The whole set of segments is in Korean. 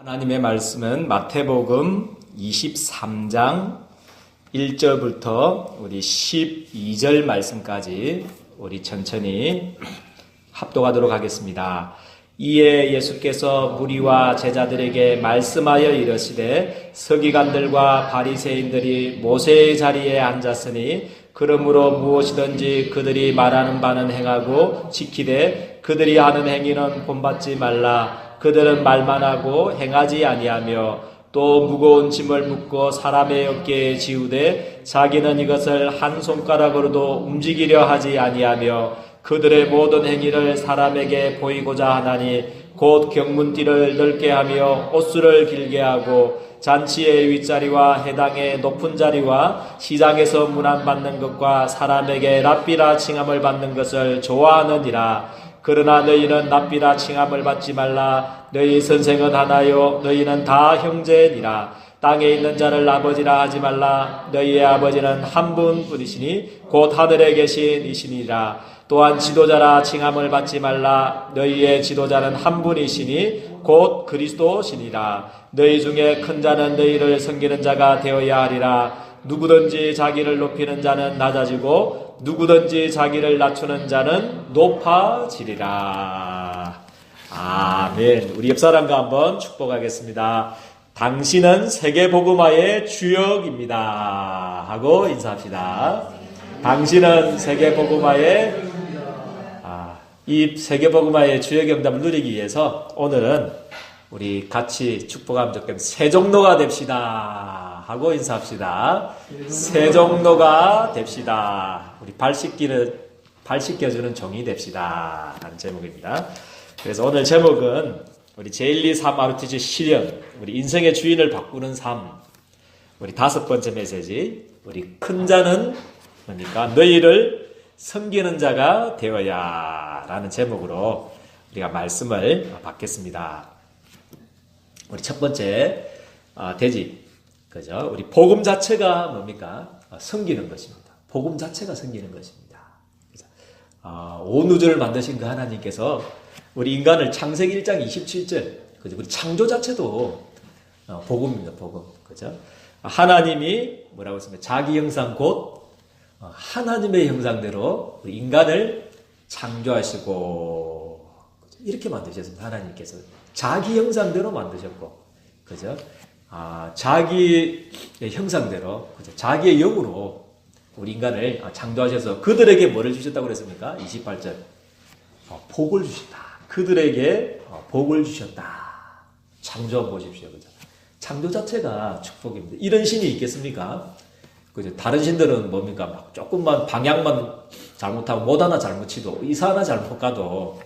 하나님의 말씀은 마태복음 23장 1절부터 우리 12절 말씀까지 우리 천천히 합독하도록 하겠습니다. 이에 예수께서 무리와 제자들에게 말씀하여 이르시되 서기관들과 바리새인들이 모세의 자리에 앉았으니 그러므로 무엇이든지 그들이 말하는 바는 행하고 지키되 그들이 하는 행위는 본받지 말라. 그들은 말만 하고 행하지 아니하며 또 무거운 짐을 묶고 사람의 어깨에 지우되 자기는 이것을 한 손가락으로도 움직이려 하지 아니하며 그들의 모든 행위를 사람에게 보이고자 하나니 곧 경문띠를 넓게 하며 옷수를 길게 하고 잔치의 윗자리와 해당의 높은 자리와 시장에서 문안받는 것과 사람에게 랍비라 칭함을 받는 것을 좋아하느니라. 그러나 너희는 랍비라 칭함을 받지 말라. 너희 선생은 하나요 너희는 다 형제니라. 땅에 있는 자를 아버지라 하지 말라. 너희의 아버지는 한 분뿐이시니 곧 하늘에 계신 이시니라. 또한 지도자라 칭함을 받지 말라. 너희의 지도자는 한 분이시니 곧 그리스도시니라. 너희 중에 큰 자는 너희를 섬기는 자가 되어야 하리라. 누구든지 자기를 높이는 자는 낮아지고 누구든지 자기를 낮추는 자는 높아지리라. 아멘. 우리 옆 사람과 한번 축복하겠습니다. 당신은 세계복음화의 주역입니다 하고 인사합시다. 당신은 세계복음화의 이 세계복음화의 주역 응답을 누리기 위해서 오늘은 우리 같이 축복하면 좋겠습니다. 새종로가 됩시다 하고 인사합시다. 새종로가 됩시다. 우리 발 씻겨주는 종이 됩시다 하는 제목입니다. 그래서 오늘 제목은 우리 제123 RUTC 실현, 우리 인생의 주인을 바꾸는 삶, 우리 5번째 메시지, 우리 큰 자는 그러니까 너희를 섬기는 자가 되어야 라는 제목으로 우리가 말씀을 받겠습니다. 우리 첫 번째 대지, 그죠? 우리 복음 자체가 뭡니까? 섬기는 것입니다. 복음 자체가 섬기는 것입니다. 온 우주를 만드신 그 하나님께서 우리 인간을 창세기 1장 27절, 그죠? 우리 창조 자체도 복음입니다. 복음, 그죠? 하나님이 뭐라고 했습니까? 자기 형상 곧 하나님의 형상대로 우리 인간을 창조하시고 이렇게 만드셨습니다. 하나님께서 자기 형상대로 만드셨고, 그죠? 자기의 형상대로, 그죠? 자기의 영으로 우리 인간을 창조하셔서 그들에게 뭐를 주셨다고 그랬습니까? 28절. 복을 주셨다. 그들에게 복을 주셨다. 창조 보십시오. 그죠? 창조 자체가 축복입니다. 이런 신이 있겠습니까? 그죠? 다른 신들은 뭡니까? 막 조금만 방향만 잘못하고 못 하나 잘못 치도 이사 하나 잘못 가도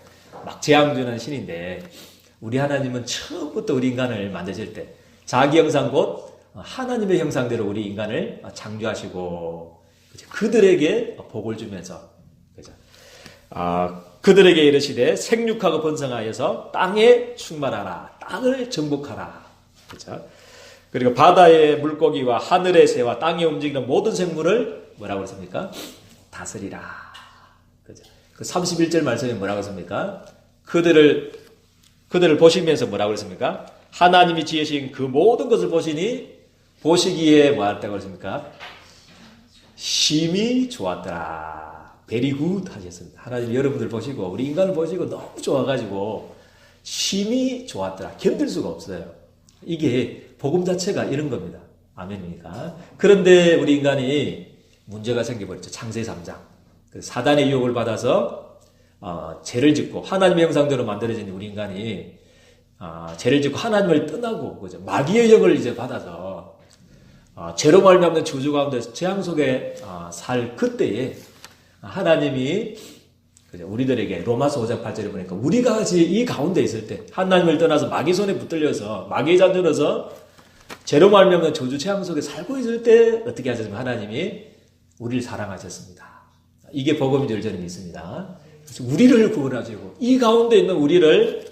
막 재앙 주는 신인데 우리 하나님은 처음부터 우리 인간을 만드실 때 자기 형상 곧 하나님의 형상대로 우리 인간을 창조하시고 그죠? 그들에게 복을 주면서 그죠? 그들에게 이르시되 생육하고 번성하여서 땅에 충만하라. 땅을 정복하라. 그죠? 그리고 바다의 물고기와 하늘의 새와 땅에 움직이는 모든 생물을 뭐라고 했습니까? 다스리라. 그죠? 그 31절 말씀에 뭐라고 했습니까? 그들을 보시면서 뭐라고 했습니까? 하나님이 지으신 그 모든 것을 보시기에 뭐 했다고 했습니까? 심히 좋았더라. very good 하셨습니다. 하나님 여러분들 보시고 우리 인간을 보시고 너무 좋아가지고 심히 좋았더라. 견딜 수가 없어요. 이게 복음 자체가 이런 겁니다. 아멘입니까? 그런데 우리 인간이 문제가 생겨버렸죠. 창세기 3장. 사단의 유혹을 받아서 죄를 짓고 하나님의 형상대로 만들어진 우리 인간이 죄를 짓고 하나님을 떠나고 그죠? 마귀의 영을 이제 받아서 죄로 말미암는 저주 가운데 재앙 속에 살 그때에 하나님이 그죠? 우리들에게 로마서 5장 8절에 보니까 우리가 이 가운데 있을 때 하나님을 떠나서 마귀 손에 붙들려서 마귀의 자녀로서 죄로 말미암는 저주 재앙 속에 살고 있을 때 어떻게 하셨습니까? 하나님이 우리를 사랑하셨습니다. 이게 복음이 될 점이 있습니다. 그래서 우리를 구원하시고 이 가운데 있는 우리를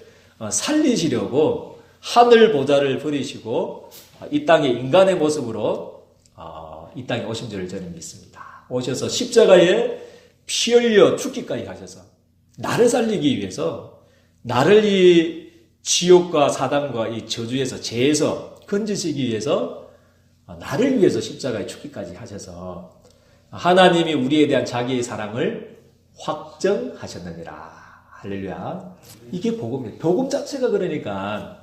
살리시려고 하늘 보좌를 버리시고 이 땅에 인간의 모습으로 이 땅에 오신 줄 저는 믿습니다. 오셔서 십자가에 피 흘려 죽기까지 가셔서 나를 살리기 위해서 나를 이 지옥과 사단과 이 저주에서 죄에서 건지시기 위해서 나를 위해서 십자가에 죽기까지 하셔서 하나님이 우리에 대한 자기의 사랑을 확정하셨느니라. 할렐루야. 이게 복음이에요. 복음 자체가 그러니까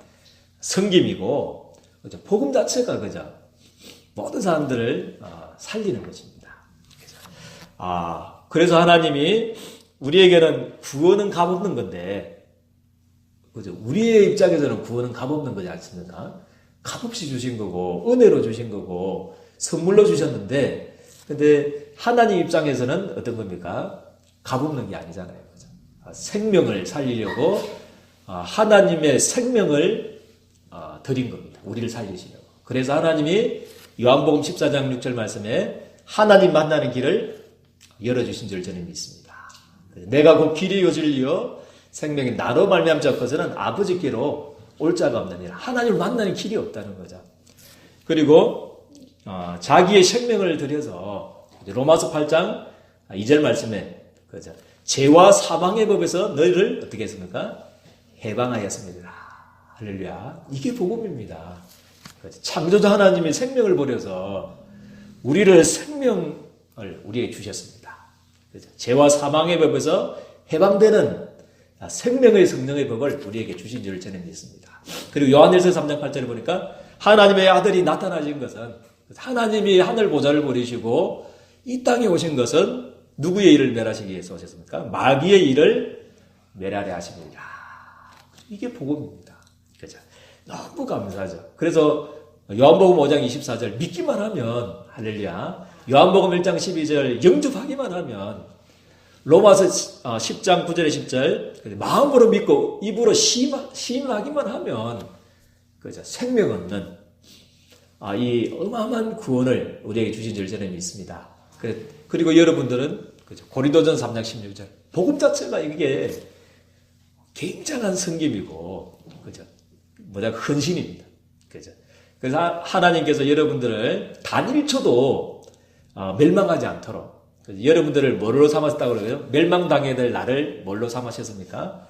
성김이고, 그죠? 복음 자체가 그죠? 모든 사람들을 살리는 것입니다. 그래서 하나님이 우리에게는 구원은 값없는 건데, 그죠? 우리의 입장에서는 구원은 값없는 거지 않습니까? 값없이 주신 거고, 은혜로 주신 거고, 선물로 주셨는데, 근데 하나님 입장에서는 어떤 겁니까? 값없는 게 아니잖아요. 그죠? 생명을 살리려고 하나님의 생명을 드린 겁니다. 우리를 살리시려고. 그래서 하나님이 요한복음 14장 6절 말씀에 하나님 만나는 길을 열어주신 줄 저는 믿습니다. 내가 곧 길이요 진리요 생명이 나로 말미암지 없어서는 아버지께로 올 자가 없느니라. 하나님을 만나는 길이 없다는 거죠. 그리고 자기의 생명을 들여서 로마서 8장 2절 말씀에 그죠? 죄와 사망의 법에서 너희를 어떻게 했습니까? 해방하였습니다. 할렐루야. 이게 복음입니다. 그죠? 창조자 하나님이 생명을 버려서 우리를 생명을 우리에게 주셨습니다. 그죠? 죄와 사망의 법에서 해방되는 생명의 성령의 법을 우리에게 주신 줄 저는 믿습니다. 그리고 요한일서 3장 8절에 보니까 하나님의 아들이 나타나신 것은 하나님이 하늘 보좌를 버리시고 이 땅에 오신 것은 누구의 일을 멸하시기 위해서 오셨습니까? 마귀의 일을 멸하려 하십니다. 이게 복음입니다. 그죠? 너무 감사하죠. 그래서 요한복음 5장 24절 믿기만 하면 할렐루야. 요한복음 1장 12절 영접하기만 하면 로마서 10장 9절에 10절 마음으로 믿고 입으로 시인하기만 하면 그죠? 생명 없는 이 어마어마한 구원을 우리에게 주신 줄 저는 믿습니다. 그리고 여러분들은 그죠? 고린도전 3장 16절 복음 자체가 이게 굉장한 성김이고 그죠? 헌신입니다. 그죠? 그래서 하나님께서 여러분들을 단 1초도 멸망하지 않도록 여러분들을 뭐로 삼으셨다고 그러죠? 멸망당해야 될 나를 뭘로 삼으셨습니까?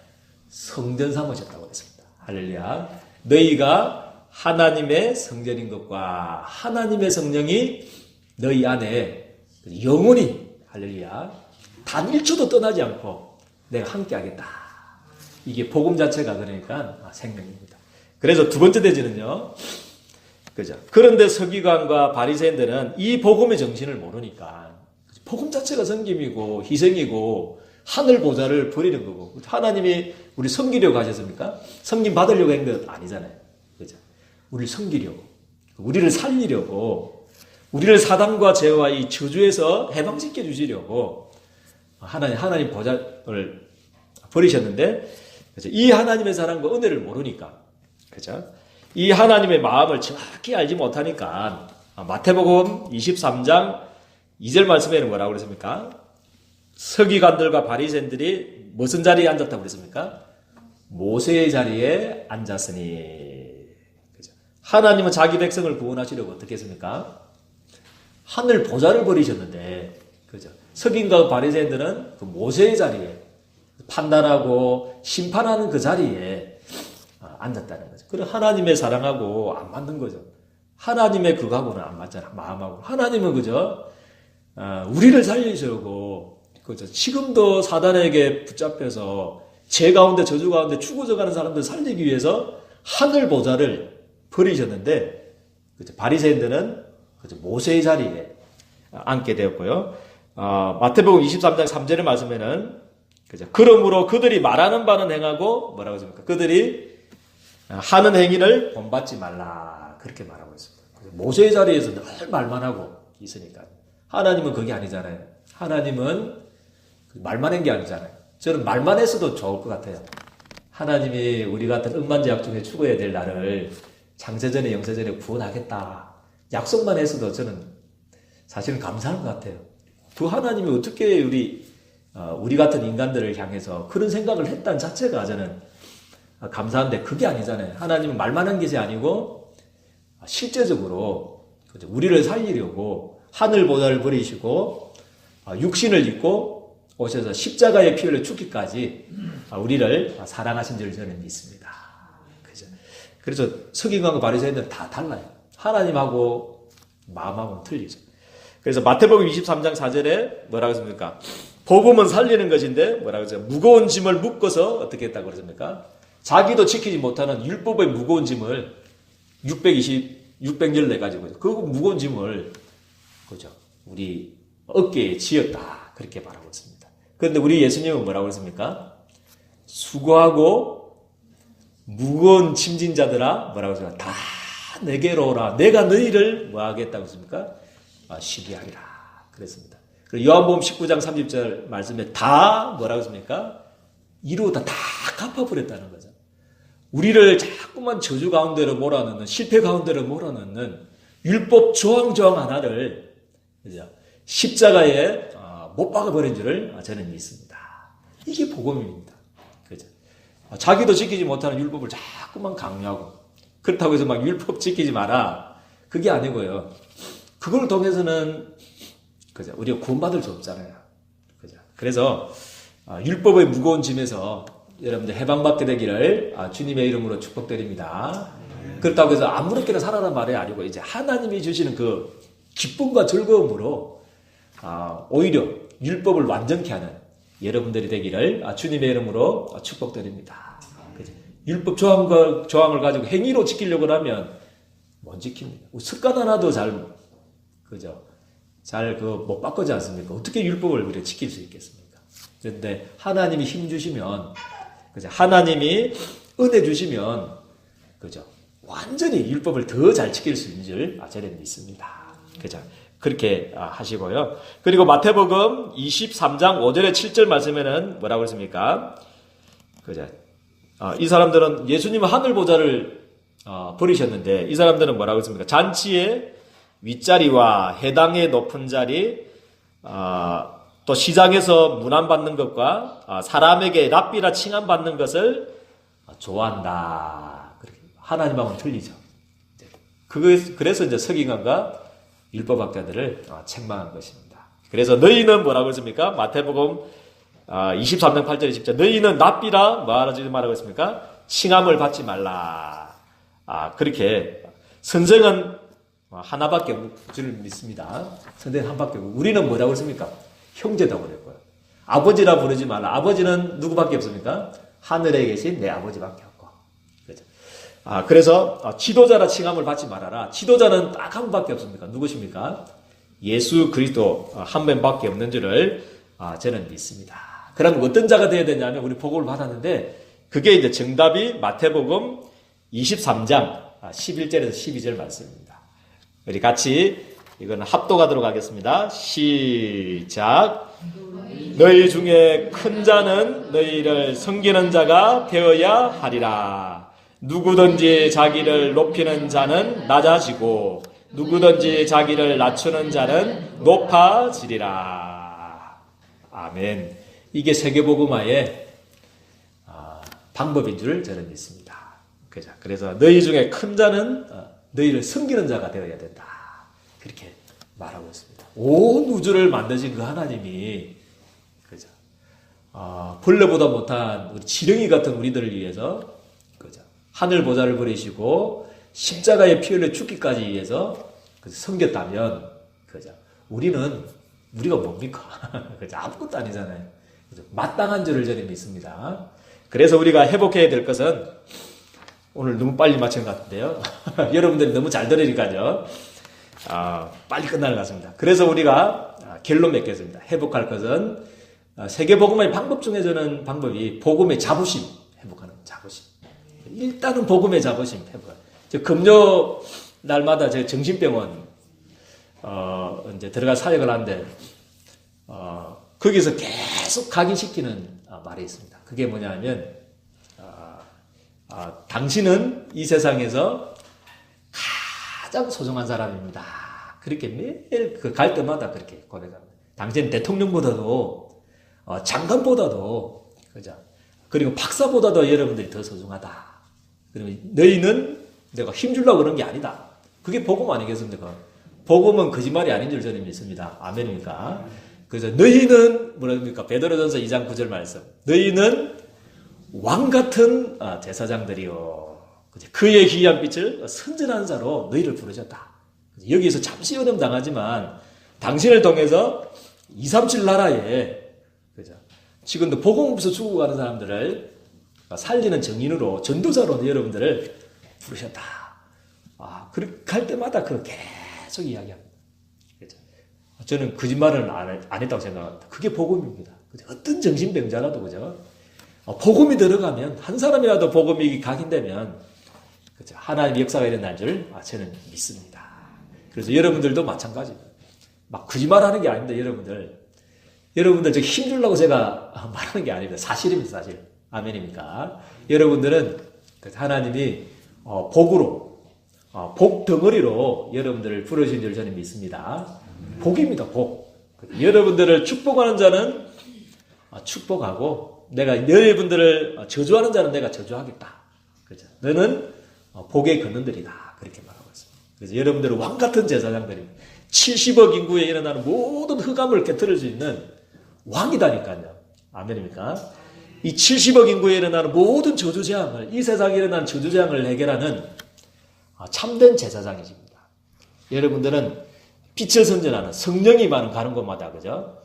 성전 삼으셨다고 했습니다. 할렐루야. 너희가 하나님의 성전인 것과 하나님의 성령이 너희 안에 영원히 할렐루야 단 1초도 떠나지 않고 내가 함께 하겠다. 이게 복음 자체가 그러니까 생명입니다. 그래서 두 번째 대지는요. 그죠? 그런데 서기관과 바리새인들은 이 복음의 정신을 모르니까 복음 자체가 성김이고 희생이고 하늘 보좌를 버리는 거고 하나님이 우리 섬기려고 하셨습니까? 섬김 받으려고 한 것 아니잖아요. 그죠? 우리를 섬기려고 우리를 살리려고 우리를 사단과 죄와 이 저주에서 해방시켜 주시려고 하나님 보좌를 버리셨는데 그죠? 이 하나님의 사랑과 은혜를 모르니까 그죠? 이 하나님의 마음을 정확히 알지 못하니까 마태복음 23장 2절 말씀에는 뭐라고 그랬습니까? 서기관들과 바리새인들이 무슨 자리에 앉았다고 그랬습니까? 모세의 자리에 앉았으니. 그죠? 하나님은 자기 백성을 구원하시려고 어떻게 했습니까? 하늘 보좌를 버리셨는데, 그죠? 서기관과 바리새인들은 그 모세의 자리에 판단하고 심판하는 그 자리에 앉았다는 거죠. 그래 하나님의 사랑하고 안 맞는 거죠. 하나님의 그거하고는 안 맞잖아. 마음하고. 하나님은 그죠? 우리를 살리시려고 그죠? 지금도 사단에게 붙잡혀서 죄 가운데 저주 가운데 죽어져가는 사람들 살리기 위해서 하늘 보좌를 버리셨는데 그죠? 바리새인들은 그죠? 모세의 자리에 앉게 되었고요. 마태복음 23장 3절의 말씀에는 그죠? 그러므로 그들이 말하는 바는 행하고 뭐라고 했습니까? 그들이 하는 행위를 본받지 말라 그렇게 말하고 있습니다. 모세의 자리에서 늘 말만 하고 있으니까 하나님은 그게 아니잖아요. 하나님은 말만 한 게 아니잖아요. 저는 말만 했어도 좋을 것 같아요. 하나님이 우리 같은 억만제약 중에 죽어야 될 나를 장세전에 영세전에 구원하겠다. 약속만 했어도 저는 사실은 감사한 것 같아요. 그 하나님이 어떻게 우리 같은 인간들을 향해서 그런 생각을 했다는 자체가 저는 감사한데 그게 아니잖아요. 하나님은 말만 한 것이 아니고 실제적으로 우리를 살리려고 하늘 보좌를 버리시고 육신을 입고 오셔서 십자가에 피 흘려 죽기까지 우리를 사랑하신 줄 저는 믿습니다. 그래서 서기관과 바리새인들은 다 달라요. 하나님하고 마음하고는 틀리죠. 그래서 마태복음 23장 4절에 뭐라고 했습니까? 복음은 살리는 것인데 뭐라고 했어요? 무거운 짐을 묶어서 어떻게 했다고 그랬습니까? 자기도 지키지 못하는 율법의 무거운 짐을 614 가지고 그 무거운 짐을 그죠? 우리 어깨에 지었다. 그렇게 말하고 있습니다. 그런데 우리 예수님은 뭐라고 했습니까? 수고하고 무거운 짐진 자들아 뭐라고 했습니까? 다 내게로 오라. 내가 너희를 뭐 하겠다고 했습니까? 쉬게 하리라. 그랬습니다. 그리고 요한복음 19장 30절 말씀에 다 뭐라고 했습니까? 이루다 다 갚아버렸다는 거죠. 우리를 자꾸만 저주 가운데로 몰아넣는, 실패 가운데로 몰아넣는 율법 조항 하나를 그죠? 십자가에 못 박아버린 줄을 저는 믿습니다. 이게 복음입니다. 그죠? 자기도 지키지 못하는 율법을 자꾸만 강요하고 그렇다고 해서 막 율법 지키지 마라. 그게 아니고요. 그걸 통해서는 그죠? 우리가 구원받을 수 없잖아요. 그죠? 그래서 율법의 무거운 짐에서 여러분들 해방받게 되기를 주님의 이름으로 축복드립니다. 그렇다고 해서 아무렇게나 살아란 말이 아니고 이제 하나님이 주시는 그 기쁨과 즐거움으로 오히려 율법을 완전케 하는 여러분들이 되기를 주님의 이름으로 축복드립니다. 그죠? 율법 조항을 가지고 행위로 지키려고 하면 못 지킵니다. 습관 하나도 그죠? 못 바꾸지 않습니까? 어떻게 율법을 우리가 지킬 수 있겠습니까? 그런데 하나님이 힘 주시면, 그죠? 하나님이 은혜 주시면, 그죠? 완전히 율법을 더 잘 지킬 수 있는 줄 저는 믿습니다. 그죠? 그렇게 하시고요. 그리고 마태복음 23장 5절에 7절 말씀에는 뭐라고 했습니까? 그죠? 이 사람들은 예수님은 하늘 보좌를 버리셨는데 이 사람들은 뭐라고 했습니까? 잔치에 윗자리와 해당의 높은 자리, 또 시장에서 문안받는 것과 사람에게 랍비라 칭함받는 것을 좋아한다. 하나님하고는 틀리죠. 그래서 이제 서기관과 율법학자들을 책망한 것입니다. 그래서 너희는 뭐라고 했습니까? 마태복음 23장 8절에 10절 너희는 랍비라 말하고 있습니까? 칭함을 받지 말라. 그렇게 선생은 하나밖에 없는 줄 믿습니다. 선생은 한밖에 없고 우리는 뭐라고 했습니까? 형제라고 그랬고요. 아버지라 부르지 말라. 아버지는 누구밖에 없습니까? 하늘에 계신 내 아버지밖에 없고. 그렇죠? 그래서 지도자라 칭함을 받지 말아라. 지도자는 딱 한 분밖에 없습니까? 누구십니까? 예수 그리스도 한 분밖에 없는 줄을 저는 믿습니다. 그럼 어떤 자가 되어야 되냐면 우리 복음을 받았는데 그게 이제 정답이 마태복음 23장 11절에서 12절 말씀입니다. 우리 같이 이거는 합독하도록 하겠습니다. 시작. 너희 중에 큰 자는 너희를 섬기는 자가 되어야 하리라. 누구든지 자기를 높이는 자는 낮아지고 누구든지 자기를 낮추는 자는 높아지리라. 아멘. 이게 세계복음화의 방법인 줄 저는 믿습니다. 그래서 너희 중에 큰 자는 너희를 섬기는 자가 되어야 된다. 그렇게 말하고 있습니다. 온 우주를 만드신 그 하나님이 그죠? 벌레보다 못한 우리 지렁이 같은 우리들을 위해서 그죠? 하늘 보좌를 버리시고 십자가에 피 흘려 죽기까지 위해서 그죠? 섬겼다면 그죠? 우리가 뭡니까? 그죠? 아무것도 아니잖아요. 그죠? 마땅한 줄을 저는 믿습니다. 그래서 우리가 회복해야 될 것은 오늘 너무 빨리 마친 것 같은데요. 여러분들이 너무 잘 들으니까요. 빨리 끝나는 것 같습니다. 그래서 우리가 결론 맺겠습니다. 회복할 것은 세계복음의 방법 중에 저는 방법이 복음의 자부심 회복하는 자부심. 일단은 복음의 자부심 회복. 저 금요 날마다 제 정신병원 이제 들어가 사역을 하는데 거기서 계속 각인시키는 말이 있습니다. 그게 뭐냐면 당신은 이 세상에서 가장 소중한 사람입니다. 그렇게 매일 갈 때마다 그렇게 고백합니다. 당신은 대통령보다도 장관보다도 그죠? 그리고 박사보다도 여러분들이 더 소중하다. 그리고 너희는 내가 힘주려고 그런 게 아니다. 그게 복음 아니겠습니까? 복음은 거짓말이 아닌 줄 저는 믿습니다. 아멘입니까? 그래서 너희는 뭐랍니까? 베드로전서 2장 9절 말씀. 너희는 왕 같은 제사장들이요. 그의 희귀한 빛을 선전하는 자로 너희를 부르셨다. 여기에서 잠시 어려움 당하지만 당신을 통해서 237 나라에 지금도 복음 없어 죽어가는 사람들을 살리는 증인으로 전도자로 여러분들을 부르셨다. 그렇게 할 때마다 계속 이야기합니다. 그죠? 저는 거짓말을 안 했다고 생각합니다. 그게 복음입니다. 그죠? 어떤 정신병자라도 그죠? 복음이 들어가면 한 사람이라도 복음이 각인되면 그죠? 하나님의 역사가 일어날 줄 저는 믿습니다. 그래서 여러분들도 마찬가지입니다. 막 거짓말하는 게 아닙니다. 여러분들 저 힘주려고 제가 말하는 게 아닙니다. 사실입니다. 사실. 아멘입니까? 여러분들은 하나님이 복으로 복 덩어리로 여러분들을 부르신 줄 저는 믿습니다. 복입니다. 복. 여러분들을 축복하는 자는 축복하고 내가 여러분들을 저주하는 자는 내가 저주하겠다. 그렇죠? 너는 복의 근원들이다. 그렇게 말하고 있습니다. 그래서 여러분들은 왕 같은 제사장들입니다. 70억 인구에 일어나는 모든 흑암을 깨뜨릴 수 있는 왕이다니까요. 아멘입니까? 이 70억 인구에 일어나는 모든 저주재앙을, 이 세상에 일어나는 저주재앙을 해결하는 참된 제사장이십니다. 여러분들은 빛을 선전하는 성령이 많은 가는 곳마다, 그죠?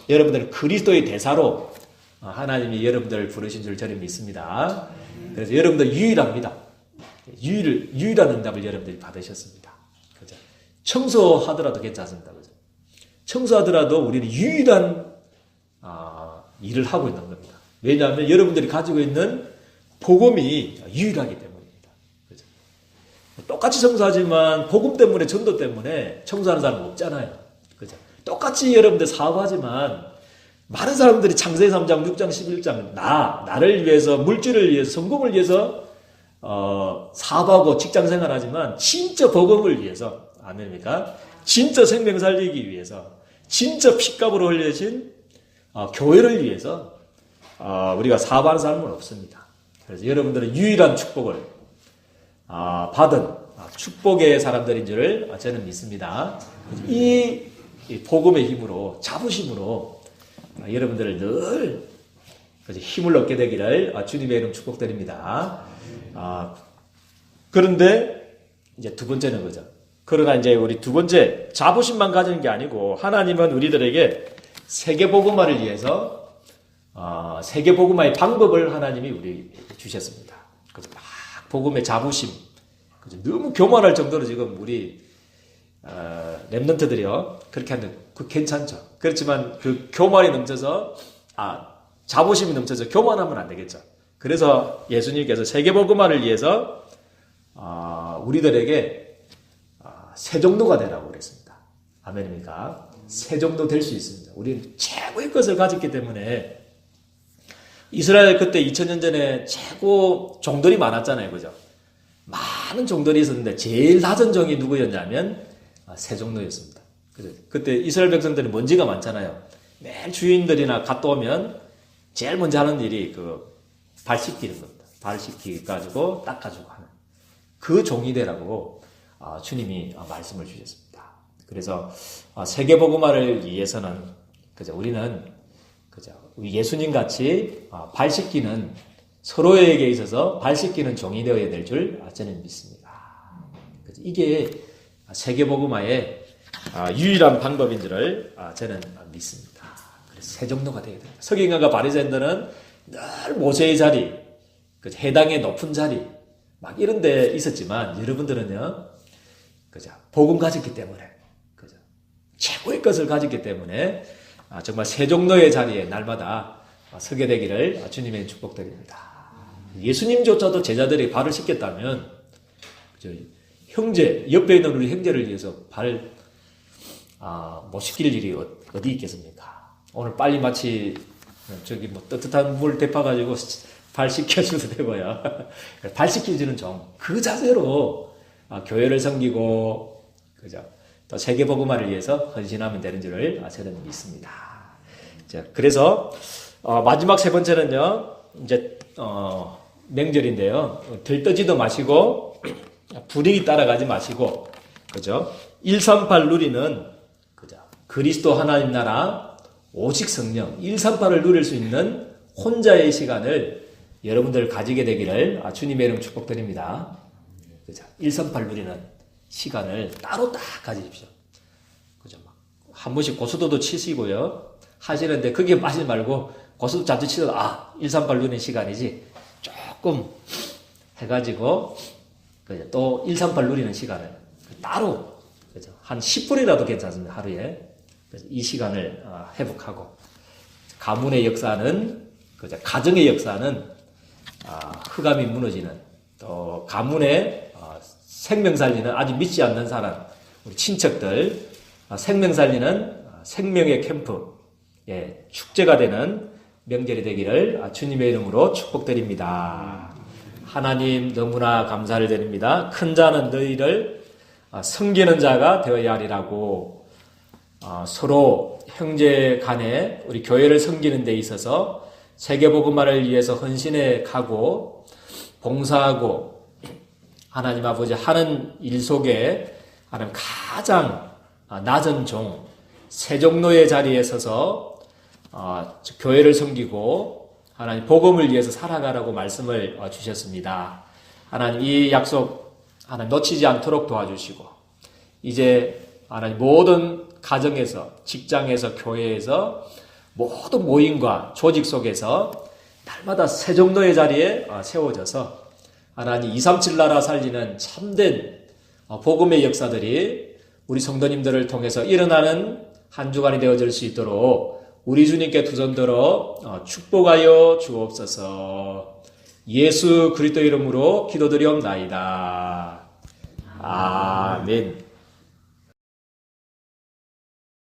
여러분들은 그리스도의 대사로 하나님이 여러분들을 부르신 줄 저는 믿습니다. 그래서 여러분들 유일합니다. 유일한 응답을 여러분들이 받으셨습니다. 그죠? 청소하더라도 괜찮습니다. 그죠? 청소하더라도 우리는 유일한 일을 하고 있는 겁니다. 왜냐하면 여러분들이 가지고 있는 복음이 유일하기 때문입니다. 그죠? 똑같이 청소하지만 복음 때문에 전도 때문에 청소하는 사람은 없잖아요. 그죠? 똑같이 여러분들 사업하지만 많은 사람들이 창세기 3장, 6장, 11장 나를 위해서 물질을 위해서 성공을 위해서 사업하고 직장 생활하지만 진짜 복음을 위해서 아멘입니까? 진짜 생명 살리기 위해서 진짜 핏값으로 흘려진 교회를 위해서 우리가 사업하는 사람은 없습니다. 그래서 여러분들은 유일한 축복을 받은 축복의 사람들인 줄 저는 믿습니다. 이 복음의 힘으로 자부심으로 여러분들을 늘 힘을 얻게 되기를 주님의 이름 축복드립니다. 그런데 이제 두 번째는 거죠. 그러나 이제 우리 두 번째 자부심만 가지는 게 아니고 하나님은 우리들에게 세계복음화를 위해서 세계복음화의 방법을 하나님이 우리 주셨습니다. 그래서 막 복음의 자부심, 너무 교만할 정도로 지금 우리 랩런트들이요 그렇게 하는 그 괜찮죠. 그렇지만 그 교만이 넘쳐서 자부심이 넘쳐서 교만하면 안 되겠죠. 그래서 예수님께서 세계복음화를 위해서 우리들에게 새 정도가 되라고 그랬습니다. 아멘입니까? 새 정도 될 수 있습니다. 우리는 최고의 것을 가졌기 때문에 이스라엘 그때 2000년 전에 최고 종들이 많았잖아요. 그죠? 많은 종들이 있었는데 제일 낮은 종이 누구였냐면 세종노였습니다. 그때 이스라엘 백성들은 먼지가 많잖아요. 매일 주인들이나 갔다 오면 제일 먼저 하는 일이 발 씻기는 겁니다. 발 씻기가지고 닦아주고 하는 그 종이 되라고 주님이 말씀을 주셨습니다. 그래서 세계복음화를 위해서는 그죠? 우리는 그죠? 예수님 같이 발 씻기는 서로에게 있어서 발 씻기는 종이 되어야 될 줄 저는 믿습니다. 그죠? 이게 세계복음화의 유일한 방법인 줄을 저는 믿습니다. 그래서 새 정도가 되어야 됩니다. 서기관과 바리새인들은 늘 모세의 자리, 그죠? 해당의 높은 자리 막 이런 데 있었지만 여러분들은요, 그죠? 복음 가졌기 때문에, 그죠? 최고의 것을 가졌기 때문에 정말 새 정도의 자리에 날마다 서게 되기를 주님의 축복드립니다. 예수님조차도 제자들이 발을 씻겼다면 형제, 옆에 있는 우리 형제를 위해서 발 못 씻길 일이 어디 있겠습니까? 오늘 빨리 마치 따뜻한 물 데펴가지고 발 씻겨줘도 되고요. 발 씻겨주는 종, 그 자세로 교회를 섬기고 그죠? 또 세계복음화를 위해서 헌신하면 되는 줄을 저는 믿습니다. 자, 그래서 마지막 세 번째는요, 이제 명절인데요. 들떠지도 마시고 분위기 따라가지 마시고, 그죠? 138 누리는 그죠? 그리스도 하나님 나라 오직 성령 138을 누릴 수 있는 혼자의 시간을 여러분들 가지게 되기를 주님의 이름 축복드립니다. 그죠? 138 누리는 시간을 따로 딱 가지십시오. 그죠? 한 번씩 고수도도 치시고요. 하시는데 그게 빠지지 말고 고수도 자주 치다가 138 누리는 시간이지 조금 해가지고 그죠? 또 138 누리는 시간을 따로 그죠? 한 10분이라도 괜찮습니다. 하루에. 그래서 이 시간을 회복하고 가문의 역사는 그죠? 가정의 역사는 흑암이 무너지는 또 가문의 생명 살리는 아직 믿지 않는 사람 우리 친척들 생명 살리는 생명의 캠프 축제가 되는 명절이 되기를 주님의 이름으로 축복드립니다. 하나님 너무나 감사를 드립니다. 큰 자는 너희를 섬기는 자가 되어야 하리라고 서로 형제 간에 우리 교회를 섬기는 데 있어서 세계복음화를 위해서 헌신해 가고 봉사하고 하나님 아버지 하는 일 속에 하나님 가장 낮은 종 세종로의 자리에 서서 교회를 섬기고 하나님 복음을 위해서 살아가라고 말씀을 주셨습니다. 하나님 이 약속 하나님 놓치지 않도록 도와주시고 이제 하나님 모든 가정에서 직장에서 교회에서 모든 모임과 조직 속에서 날마다 세종로의 자리에 세워져서 하나님 237 나라 살리는 참된 복음의 역사들이 우리 성도님들을 통해서 일어나는 한 주간이 되어질 수 있도록 우리 주님께 두 손 들어 축복하여 주옵소서. 예수 그리스도 이름으로 기도드리옵나이다. 아멘.